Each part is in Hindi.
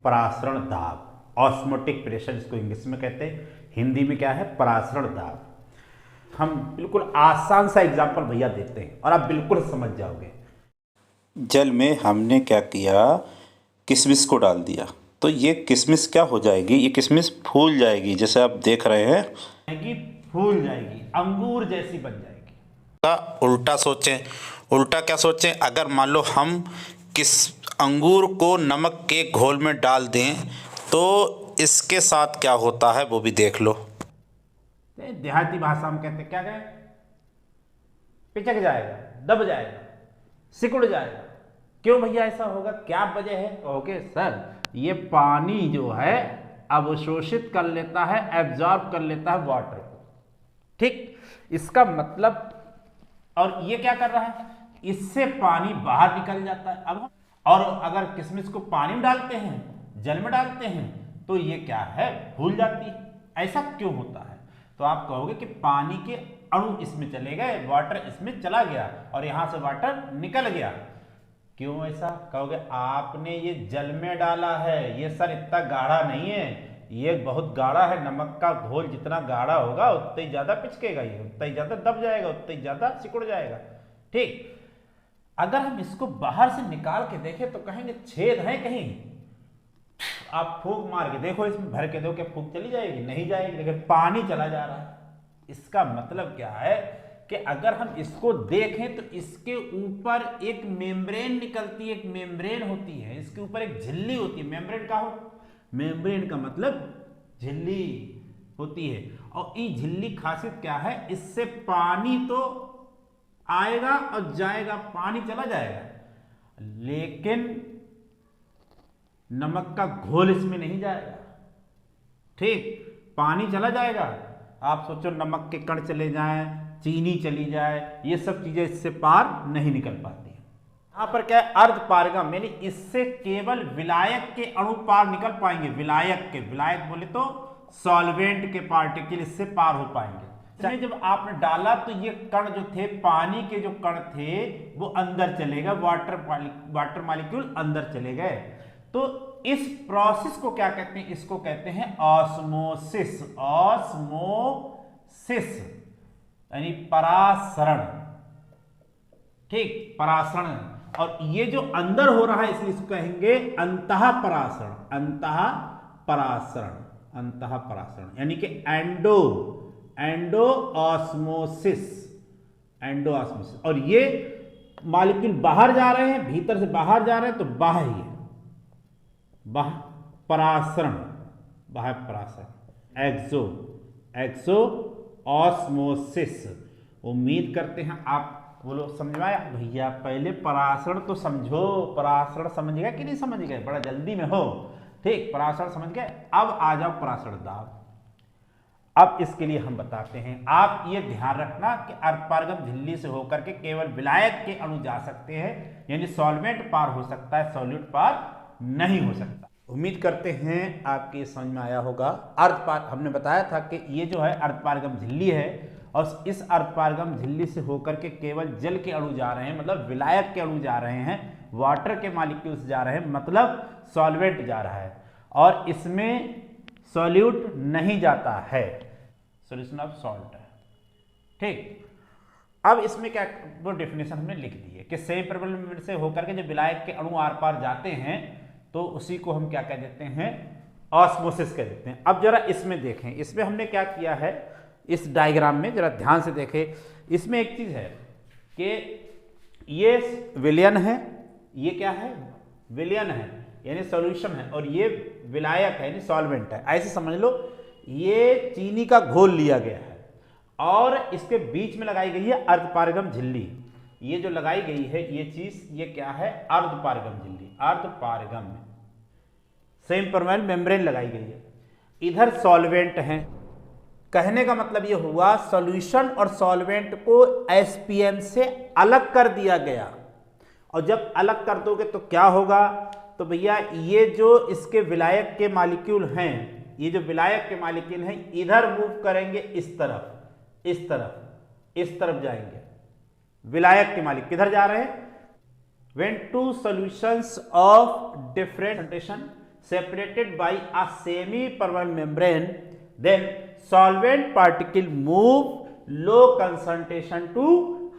परासरण दाब, ऑस्मोटिक प्रेशर जिसको इंग्लिश में कहते हैं, हिंदी में क्या है, परासरण दाब। हम बिल्कुल आसान सा एग्जाम्पल भैया देते हैं और आप बिल्कुल समझ जाओगे। जल में हमने क्या किया, किशमिश को डाल दिया, तो ये किशमिश क्या हो जाएगी, ये किशमिश फूल जाएगी, जैसे आप देख रहे हैं, फूल जाएगी, अंगूर जैसी बन जाएगी। का उल्टा सोचें, उल्टा क्या सोचें, अगर मान लो हम किस अंगूर को नमक के घोल में डाल दें तो इसके साथ क्या होता है वो भी देख लो। देहाती भाषा में कहते क्या कहें, पिचक जाएगा, दब जाएगा, सिकुड़ जाएगा। क्यों भैया ऐसा होगा, क्या वजह है? कहोगे सर ये पानी जो है अवशोषित कर लेता है, एब्जॉर्ब कर लेता है वाटर को, ठीक। इसका मतलब, और ये क्या कर रहा है, इससे पानी बाहर निकल जाता है। अब और अगर किशमिश को पानी में डालते हैं, जल में डालते हैं, तो ये क्या है, भूल जाती है। ऐसा क्यों होता है? तो आप कहोगे कि पानी के अणु इसमें चले गए, वाटर इसमें चला गया और यहां से वाटर निकल गया। क्यों ऐसा? कहोगे आपने ये जल में डाला है, ये सर इतना गाढ़ा नहीं है, ये बहुत गाढ़ा है। नमक का घोल जितना गाढ़ा होगा उतना ही ज्यादा पिचकेगा, ये उतना ही ज्यादा दब जाएगा, उतना ही ज्यादा सिकुड़ जाएगा, ठीक। अगर हम इसको बाहर से निकाल के देखें तो कहेंगे छेद है कहीं, आप फूंक मार के देखो, इसमें भर के दो, क्या फूंक चली जाएगी? नहीं जाएगी। लेकिन पानी चला जा रहा है। इसका मतलब क्या है कि अगर हम इसको देखें तो इसके ऊपर एक मेम्ब्रेन निकलती है, एक मेम्ब्रेन होती है, इसके ऊपर एक झिल्ली होती है। मेम्ब्रेन का हो, मेम्ब्रेन का मतलब झिल्ली होती है। और ये झिल्ली खासियत क्या है, इससे पानी तो आएगा और जाएगा, पानी चला जाएगा, लेकिन नमक का घोल इसमें नहीं जाएगा, ठीक। पानी चला जाएगा, आप सोचो नमक के कण चले जाएं, चीनी चली जाए, ये सब चीजें इससे पार नहीं निकल पाती। यहां पर क्या है, अर्धपारगम, यानी इससे केवल विलायक के अणु पार निकल पाएंगे। विलायक के, विलायक बोले तो सॉल्वेंट के पार्टिकल इससे पार हो पाएंगे। इसमें जब आपने डाला तो ये कण जो थे, पानी के जो कण थे, वो अंदर चले गए, वाटर मॉलिक्यूल अंदर चले गए। तो इस प्रोसेस को क्या कहते हैं? इसको कहते हैं ऑस्मोसिस। ऑस्मोसिस यानी परासरण, ठीक, परासरण। और ये जो अंदर हो रहा है इसलिए इसको कहेंगे अंतःपरासरण। अंतःपरासरण, अंतःपरासरण यानी कि एंडोऑस्मोसिस, एंडोऑस्मोसिस। और ये मॉलिक्यूल बाहर जा रहे हैं, भीतर से बाहर जा रहे हैं, तो बाह्य परासरण, बाह्य परासरण, एक्सो ऑस्मोसिस। उम्मीद करते हैं आप वो लोग समझ में आया। भैया पहले परासरण तो समझो, परासरण समझ गए कि नहीं समझ गए? बड़ा जल्दी में हो, ठीक, परासरण समझ गए। अब आ जाओ परासरण दाब। अब इसके लिए हम बताते हैं, आप ये ध्यान रखना कि अर्धपारगम झिल्ली से होकर के केवल विलायक के अणु जा सकते हैं, यानी सॉल्वेंट पार हो सकता है, सॉल्यूट पार नहीं हो सकता। उम्मीद करते हैं आपके समझ में आया होगा। हमने बताया था कि ये जो है अर्धपारगम झिल्ली है, और इस अर्धपारगम झिल्ली से होकर के केवल जल के अणु जा रहे हैं, मतलब विलायक के अणु जा रहे हैं, वाटर के मॉलिक्यूल्स जा रहे हैं, मतलब सॉल्वेंट जा रहा है, और इसमें सॉल्यूट नहीं जाता है, सॉल्यूशन ऑफ सॉल्ट है, ठीक। अब इसमें क्या, वो डेफिनेशन हमने लिख दी है कि सेमी परमेबल से होकर के जब विलायक के अणु आर पार जाते हैं तो उसी को हम क्या कह देते हैं, ऑस्मोसिस कह देते हैं। अब जरा इसमें देखें, इसमें हमने क्या किया है, इस डायग्राम में जरा ध्यान से देखें। इसमें एक चीज है कि ये विलयन है, ये क्या है, विलयन है यानी सॉल्यूशन है, और ये विलायक है यानी सॉल्वेंट है। ऐसे समझ लो, ये चीनी का घोल लिया गया है और इसके बीच में लगाई गई है अर्धपारगम झिल्ली। ये जो लगाई गई है ये चीज, ये क्या है, अर्धपारगम झिल्ली, अर्धपारगम सेमी परमेबल मेम्ब्रेन लगाई गई है। इधर सॉल्वेंट है। कहने का मतलब ये हुआ, सॉल्यूशन और सॉल्वेंट को एसपीएम से अलग कर दिया गया। और जब अलग कर दोगे तो क्या होगा, तो भैया ये जो इसके विलायक के मॉलिक्यूल हैं, ये जो विलायक के मॉलिक्यूल हैं इधर मूव करेंगे, इस तरफ, इस तरफ, इस तरफ जाएंगे। विलायक के मॉलिक्यूल किधर जा रहे हैं, when two solutions of different concentration separated by a semi-permeable membrane, then solvent particle move low concentration to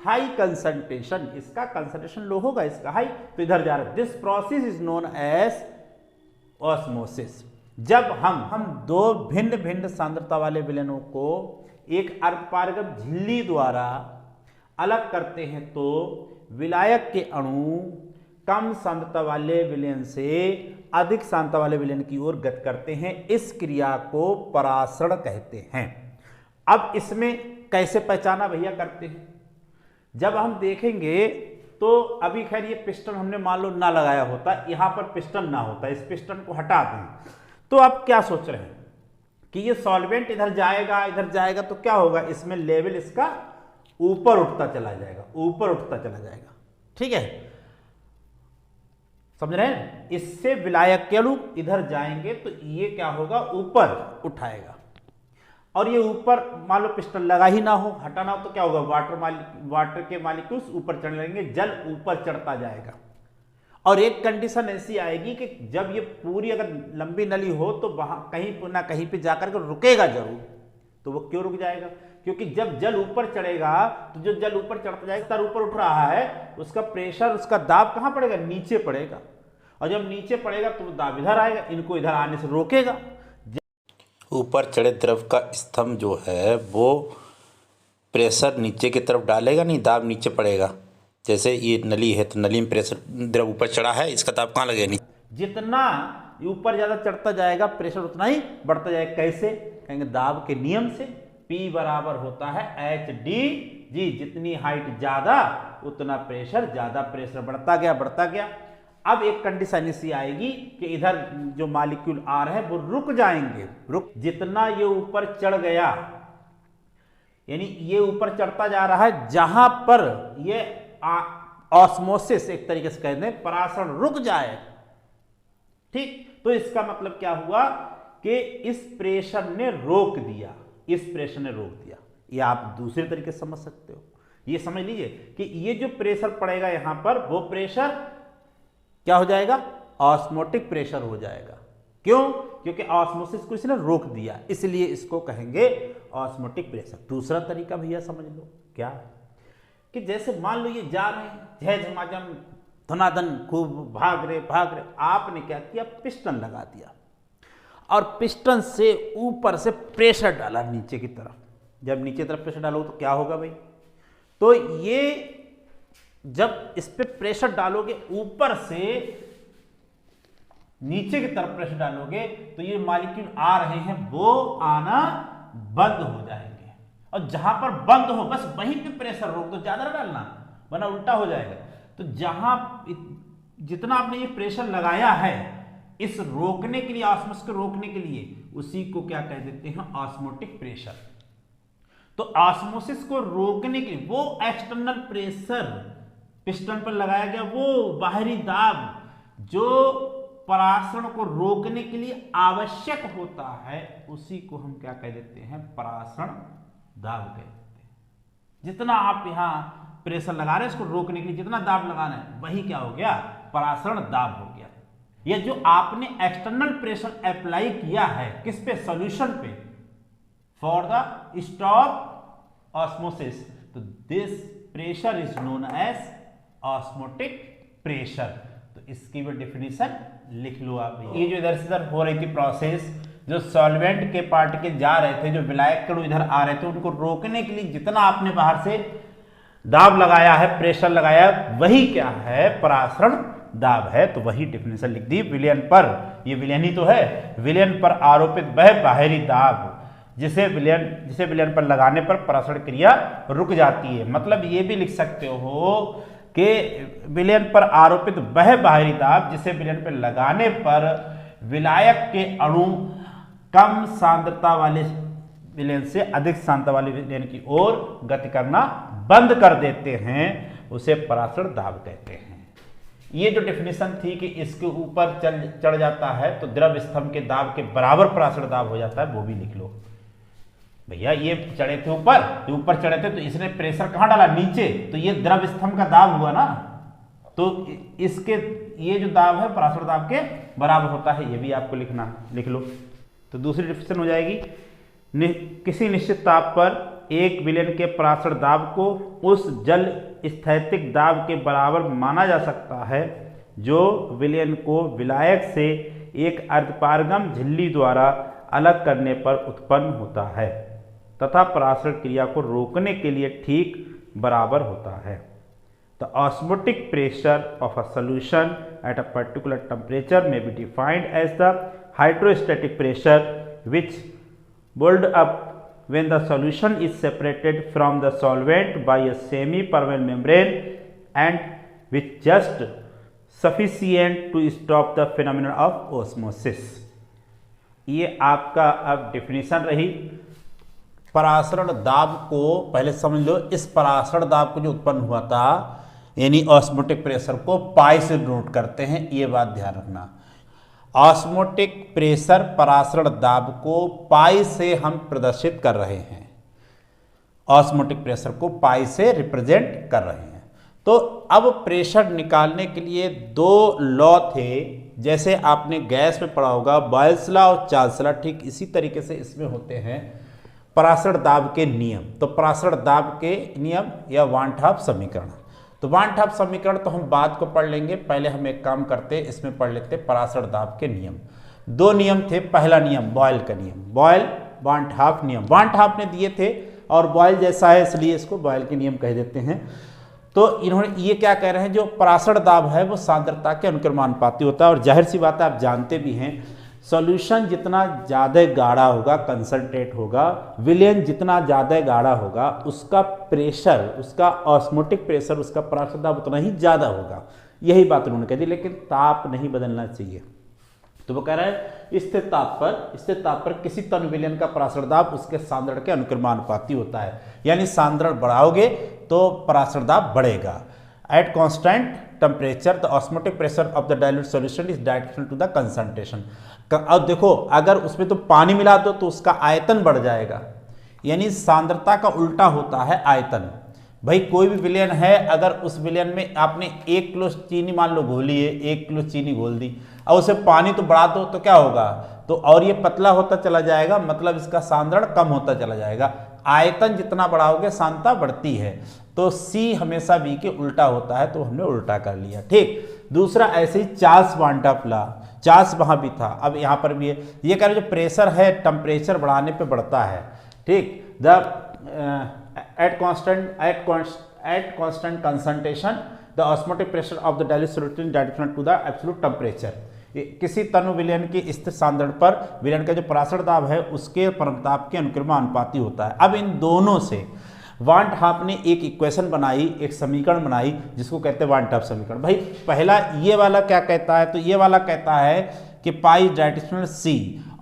high concentration. इसका concentration low होगा, इसका high, तो इधर जा रहा है. This process is known as osmosis. जब हम दो भिन्न भिन्न सांद्रता वाले विलयनों को एक अर्धपारगम झिल्ली द्वारा अलग करते हैं तो विलायक के अणु कम सांद्रता वाले विलयन से अधिक सांद्रता वाले विलयन की ओर गति करते हैं. इस क्रिया को परासरण कहते हैं. अब इसमें कैसे पहचाना भैया करते हैं, जब हम देखेंगे तो अभी खैर ये पिस्टन हमने मान लो ना लगाया होता, यहां पर पिस्टन ना होता, इस पिस्टन को हटा दें, तो आप क्या सोच रहे हैं कि ये सॉल्वेंट इधर जाएगा तो क्या होगा, इसमें लेवल इसका ऊपर उठता चला जाएगा. ठीक है, समझ रहे हैं. इससे विलायक के अणु इधर जाएंगे तो ये क्या होगा, ऊपर उठाएगा. और ये ऊपर मान लो पिस्टन लगा ही ना हो, हटाना हो, तो क्या होगा, वाटर के मॉलिक्यूल्स ऊपर चढ़ने लगेंगे, जल ऊपर चढ़ता जाएगा. और एक कंडीशन ऐसी आएगी कि जब ये पूरी अगर लंबी नली हो तो वहां कहीं ना कहीं पे जाकर के रुकेगा जरूर. तो वो क्यों रुक जाएगा, क्योंकि जब जल ऊपर चढ़ेगा तो जो जल ऊपर चढ़ता जाएगा, तर ऊपर उठ रहा है, उसका प्रेशर, उसका दाब कहां पड़ेगा, नीचे पड़ेगा. और जब नीचे पड़ेगा तो दाब इधर आएगा, इनको इधर आने से रोकेगा. ऊपर चढ़े द्रव का स्तंभ जो है वो प्रेशर नीचे की तरफ डालेगा, नहीं दाब नीचे पड़ेगा. जैसे ये नली है तो नली में प्रेशर, द्रव ऊपर चढ़ा है, इसका दाब कहाँ लगेगा, नहीं. जितना ऊपर ज्यादा चढ़ता जाएगा प्रेशर उतना ही बढ़ता जाएगा. कैसे, कहेंगे दाब के नियम से. P बराबर होता है HD, जितनी हाइट ज्यादा उतना प्रेशर ज्यादा, प्रेशर बढ़ता गया. अब एक कंडीशन ऐसी आएगी कि इधर जो मॉलिक्यूल आ रहे हैं वो रुक जाएंगे. जितना ये ऊपर चढ़ गया, यानी ये ऊपर चढ़ता जा रहा है, जहां पर ये ऑस्मोसिस एक तरीके से कहते हैं, परासरण रुक जाए. ठीक, तो इसका मतलब क्या हुआ कि इस प्रेशर ने रोक दिया. ये आप दूसरे तरीके से समझ सकते हो. ये समझ लीजिए कि ये जो प्रेशर पड़ेगा यहां पर, वो प्रेशर क्या हो जाएगा, ऑस्मोटिक प्रेशर हो जाएगा. क्यों, क्योंकि ऑस्मोसिस को इसने रोक दिया, इसलिए इसको कहेंगे ऑस्मोटिक प्रेशर. दूसरा तरीका भैया समझ लो, क्या कि जैसे मान लो ये जा रहे हैं, जय झमाझम धनाधन खूब भाग रहे, आपने क्या किया, पिस्टन लगा दिया और पिस्टन से ऊपर से प्रेशर डाला नीचे की तरफ. जब नीचे तरफ प्रेशर डालोगे तो क्या होगा भाई, तो ये जब इस पे प्रेशर डालोगे, ऊपर से नीचे की तरफ प्रेशर डालोगे, तो ये मॉलिक्यूल आ रहे हैं वो आना बंद हो जाएंगे. और जहां पर बंद हो बस वहीं पे प्रेशर रोक दो, ज्यादा ना डालना वरना उल्टा हो जाएगा. तो जहां जितना आपने ये प्रेशर लगाया है इस रोकने के लिए, ऑस्मोसिस को रोकने के लिए, उसी को क्या कह देते हैं, ऑस्मोटिक प्रेशर. तो ऑस्मोसिस को रोकने के लिए वो एक्सटर्नल प्रेशर पिस्टन पर लगाया गया, वो बाहरी दाब जो परासरण को रोकने के लिए आवश्यक होता है, उसी को हम क्या कह देते हैं, परासरण दाब कह देते हैं. जितना आप यहां प्रेशर लगा रहे हैं इसको रोकने के लिए, जितना दाब लगाना है, वही क्या हो गया, परासरण दाब हो गया. ये जो आपने एक्सटर्नल प्रेशर अप्लाई किया है किस पे, सॉल्यूशन पे, फॉर द स्टॉप ऑस्मोसिस, तो this pressure is known as osmotic pressure. तो इसकी भी डेफिनेशन लिख लो आप. ये जो इधर से इधर हो रही थी प्रोसेस, जो सॉल्वेंट के पार्टिकल जा रहे थे, जो विलायक कण इधर आ रहे थे, उनको रोकने के लिए जितना आपने बाहर से दाब लगाया है, प्रेशर लगाया है, वही क्या है, परासरण दाब है. तो वही डेफिनेशन लिख दी. विलयन पर, ये विलयन ही तो है, विलयन पर आरोपित वह बाहरी दाब जिसे विलयन पर लगाने पर परासरण क्रिया रुक जाती है. मतलब ये भी लिख सकते हो कि विलयन पर आरोपित वह बाहरी दाब जिसे विलयन पर लगाने पर विलायक के अणु कम सांद्रता वाले विलयन से अधिक सांद्रता वाले विलयन की ओर गति करना बंद कर देते हैं, उसे परासरण दाब कहते हैं. ये जो डेफिनेशन थी कि इसके ऊपर चढ़ जाता है तो द्रव स्तंभ के दाब के बराबर परासरण दाब हो जाता है, वो भी लिख लो भैया. ये चढ़े थे ऊपर चढ़े थे तो इसने प्रेशर कहां डाला, नीचे, तो ये द्रव स्तंभ का दाब हुआ ना. तो इसके ये जो दाब है परासरण दाब के बराबर होता है, ये भी आपको लिख लो। तो दूसरी डेफिनेशन हो जाएगी, किसी निश्चित ताप पर एक विलयन के परासरण दाब को उस जल स्थैतिक दाब के बराबर माना जा सकता है जो विलयन को विलायक से एक अर्धपारगम झिल्ली द्वारा अलग करने पर उत्पन्न होता है तथा परासरण क्रिया को रोकने के लिए ठीक बराबर होता है। The osmotic pressure of a solution at a particular temperature may be defined as the hydrostatic pressure which builds up when the solution is separated from the solvent by a semi-permeable membrane and which just sufficient to stop the phenomenon of osmosis। ये आपका अब डिफिनीशन रही। परासरण दाब को पहले समझ लो, इस परासरण दाब को जो उत्पन्न हुआ था यानी ऑस्मोटिक प्रेशर को पाई से नोट करते हैं, ये बात ध्यान रखना। ऑस्मोटिक प्रेशर परासरण दाब को पाई से हम प्रदर्शित कर रहे हैं, ऑस्मोटिक प्रेशर को पाई से रिप्रेजेंट कर रहे हैं। तो अब प्रेशर निकालने के लिए दो लॉ थे, जैसे आपने गैस में पढ़ा होगा बॉयल्स लॉ और चार्ल्स लॉ, ठीक इसी तरीके से इसमें होते हैं परासरण दाब के नियम। तो परासरण दाब के नियम या वान टॉप समीकरण, तो वान टॉप समीकरण तो हम बाद को पढ़ लेंगे, पहले हम एक काम करते इसमें पढ़ लेते परासरण दाब के नियम। दो नियम थे, पहला नियम बॉयल का नियम, बॉयल वान टॉप नियम, वान टॉप ने दिए थे और बॉयल जैसा है इसलिए इसको बॉयल के नियम कह देते हैं। तो इन्होंने ये क्या कह रहे हैं, जो परासरण दाब है वो सांद्रता के अनुक्रमानुपाती होता है और जाहिर सी बात है आप जानते भी हैं सॉल्यूशन जितना ज़्यादा गाढ़ा होगा, कंसंट्रेट होगा, विलयन जितना ज़्यादा गाढ़ा होगा उसका प्रेशर, उसका ऑस्मोटिक प्रेशर, उसका परासरण दाब उतना ही ज़्यादा होगा। यही बात उन्होंने कह दी, लेकिन ताप नहीं बदलना चाहिए। तो वो कह रहा है स्थिर ताप पर किसी तनु विलयन का परासरण दाब उसके सांद्रण के अनुक्रमानुपाती होता है, यानी सांद्रण बढ़ाओगे तो परासरण दाब बढ़ेगा। At constant temperature the osmotic pressure of the dilute solution is directional to the concentration. अब देखो अगर उसमें तो पानी मिला दो तो उसका आयतन बढ़ जाएगा, यानी सांद्रता का उल्टा होता है आयतन। भाई कोई भी विलयन है, अगर उस विलयन में आपने 1 किलो चीनी मान लो घोली है, 1 किलो चीनी घोल दी और उसे पानी तो बढ़ा दो तो क्या होगा, तो और ये पतला होता चला जाएगा, मतलब इसका सांद्रण कम होता चला जाएगा। आयतन जितना बढ़ाओगे सांद्रता बढ़ती है, तो C हमेशा B के उल्टा होता है, तो हमने उल्टा कर लिया। ठीक, दूसरा ऐसे ही चार्ल्स वान टॉप लॉ, चार्ल्स वहाँ भी था, अब यहाँ पर भी है। ये कह रहे जो प्रेशर है टेम्परेचर बढ़ाने पे बढ़ता है। ठीक, the at constant concentration the osmotic pressure of the dilute solution directional to the absolute temperature. किसी तनु विलयन की स्थिर सांद्रण पर विलयन का जो परासरण दाब है उसके परमताप के अनुक्रमानुपाती होता है। अब इन दोनों से वान टॉप ने एक इक्वेशन बनाई, एक समीकरण बनाई जिसको कहते हैं वान टॉप समीकरण। भाई पहला ये वाला क्या कहता है, तो ये वाला कहता है कि पाई डायरेक्शनल C,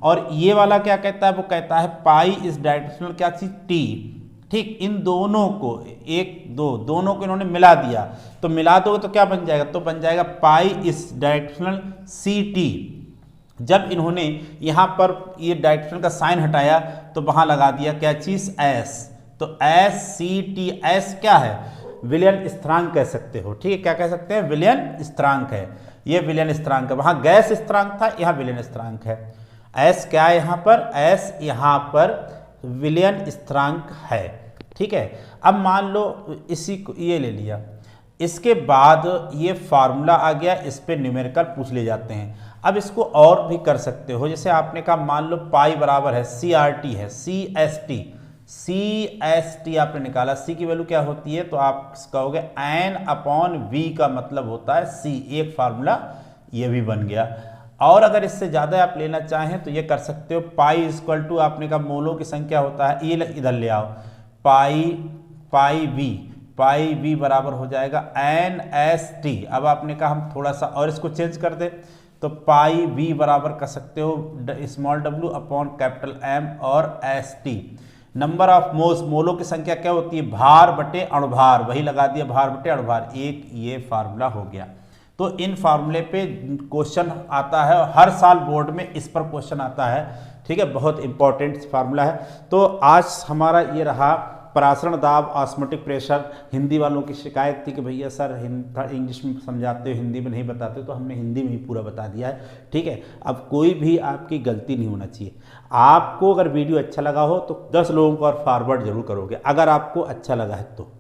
और ये वाला क्या कहता है, वो कहता है पाई इज डायरेक्शनल क्या चीज T। ठीक, इन दोनों को दोनों को इन्होंने मिला दिया, तो मिला दोगे तो क्या बन जाएगा, तो बन जाएगा पाई इज डायरेक्शनल CT। जब इन्होंने यहाँ पर ये डायरेक्शनल का साइन हटाया तो वहाँ लगा दिया क्या चीज S, तो SCT, S क्या है, विलयन स्थिरांक कह सकते हो। ठीक है, क्या कह सकते हैं, विलयन स्थिरांक है, ये विलयन स्थिरांक है। वहाँ गैस स्थिरांक था, यहाँ विलयन स्थिरांक है। S क्या है यहाँ पर, S यहाँ पर विलयन स्थिरांक है। ठीक है, अब मान लो इसी को ये ले लिया, इसके बाद ये फार्मूला आ गया, इस पे न्यूमेरिकल पूछ ले जाते हैं। अब इसको और भी कर सकते हो, जैसे आपने कहा मान लो पाई बराबर है CRT है, CST आपने निकाला, C की वैल्यू क्या होती है, तो आप कहोगे N/V का मतलब होता है C, एक फार्मूला ये भी बन गया। और अगर इससे ज़्यादा आप लेना चाहें तो ये कर सकते हो, पाई इक्वल टू आपने कहा मोलों की संख्या होता है, ये इधर ले आओ, पाई V बराबर हो जाएगा NST। अब आपने कहा हम थोड़ा सा और इसको चेंज कर दे, तो पाई V बराबर कर सकते हो small w upon capital M और ST। नंबर ऑफ मोल्स, मोलों की संख्या क्या होती है, भार बटे अणुभार, वही लगा दिया भार बटे अणुभार, एक ये फार्मूला हो गया। तो इन फार्मूले पे क्वेश्चन आता है और हर साल बोर्ड में इस पर क्वेश्चन आता है। ठीक है, बहुत इंपॉर्टेंट फार्मूला है। तो आज हमारा ये रहा परासरण दाब, ऑस्मोटिक प्रेशर, हिंदी वालों की शिकायत थी कि भैया सर इंग्लिश में समझाते हो, हिंदी में नहीं बताते हो, तो हमने हिंदी में ही पूरा बता दिया है। ठीक है, अब कोई भी आपकी गलती नहीं होना चाहिए। आपको अगर वीडियो अच्छा लगा हो तो 10 लोगों को और फॉरवर्ड जरूर करोगे अगर आपको अच्छा लगा है तो।